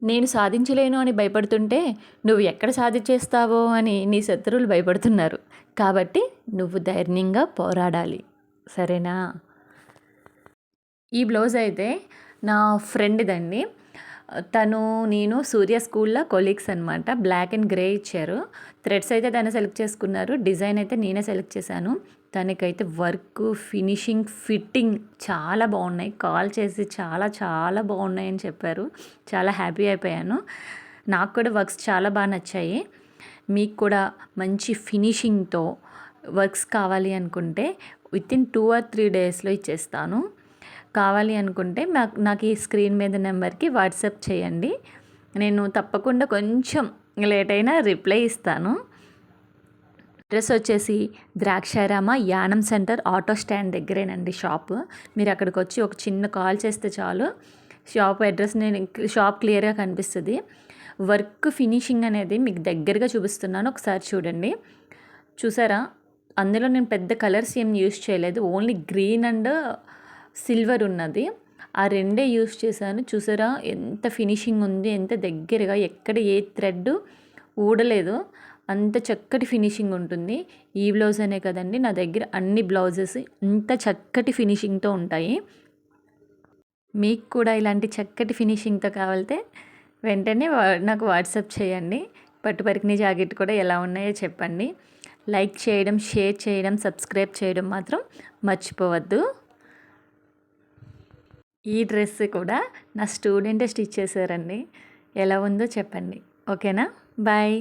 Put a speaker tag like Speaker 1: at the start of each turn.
Speaker 1: నేను సాధించలేను అని భయపడుతుంటే నువ్వు ఎక్కడ సాధించేస్తావో అని నీ శత్రువులు భయపడుతున్నారు. కాబట్టి నువ్వు ధైర్యంగా పోరాడాలి. సరేనా? ఈ బ్లౌజ్ అయితే నా ఫ్రెండ్‌దండి. తను నేను సూర్య స్కూల్‌లో కొలీగ్స్ అనమాట. బ్లాక్ అండ్ గ్రే ఇచ్చారు. థ్రెడ్స్ అయితే తను సెలెక్ట్ చేసుకున్నారు. డిజైన్ అయితే నేనే సెలెక్ట్ చేశాను. తనకైతే వర్క్, ఫినిషింగ్, ఫిట్టింగ్ చాలా బాగున్నాయి. కాల్ చేసి చాలా చాలా బాగున్నాయని చెప్పారు. చాలా హ్యాపీ అయిపోయాను. నాకు కూడా వర్క్స్ చాలా బాగా నచ్చాయి. మీకు కూడా మంచి ఫినిషింగ్‌తో వర్క్స్ కావాలి అనుకుంటే వితిన్ 2 ఆర్ 3 డేస్‌లో ఇచ్చేస్తాను. కావాలి అనుకుంటే నాకు ఈ స్క్రీన్ మీద నెంబర్కి వాట్సాప్ చేయండి. నేను తప్పకుండా కొంచెం లేట్ అయినా రిప్లై ఇస్తాను. అడ్రస్ వచ్చేసి Draksharama Yanam centre auto stand దగ్గరేనండి షాపు. మీరు అక్కడికి వచ్చి ఒక చిన్న కాల్ చేస్తే చాలు, షాప్ అడ్రస్ షాప్ క్లియర్గా కనిపిస్తుంది. వర్క్ ఫినిషింగ్ అనేది మీకు దగ్గరగా చూపిస్తున్నాను, ఒకసారి చూడండి. చూసారా, అందులో నేను పెద్ద కలర్స్ ఏం యూస్ చేయలేదు. ఓన్లీ గ్రీన్ అండ్ సిల్వర్ ఉన్నది, ఆ రెండే యూస్ చేశాను. చూసారా ఎంత ఫినిషింగ్ ఉంది, ఎంత దగ్గరగా, ఎక్కడ ఏ థ్రెడ్ ఊడలేదు, అంత చక్కటి ఫినిషింగ్ ఉంటుంది. ఈ బ్లౌజ్ అనే కదండి, నా దగ్గర అన్ని బ్లౌజెస్ ఇంత చక్కటి ఫినిషింగ్తో ఉంటాయి. మీకు కూడా ఇలాంటి చక్కటి ఫినిషింగ్తో కావాలితే వెంటనే నాకు వాట్సాప్ చేయండి. పట్టు పరికిణీ జాకెట్ కూడా ఎలా ఉన్నాయో చెప్పండి. లైక్ చేయడం, షేర్ చేయడం, సబ్స్క్రైబ్ చేయడం మాత్రం మర్చిపోవద్దు. ఈ డ్రెస్ కూడా నా స్టూడెంటే స్టిచ్ చేశారండి. ఎలా ఉందో చెప్పండి. ఓకేనా? బాయ్.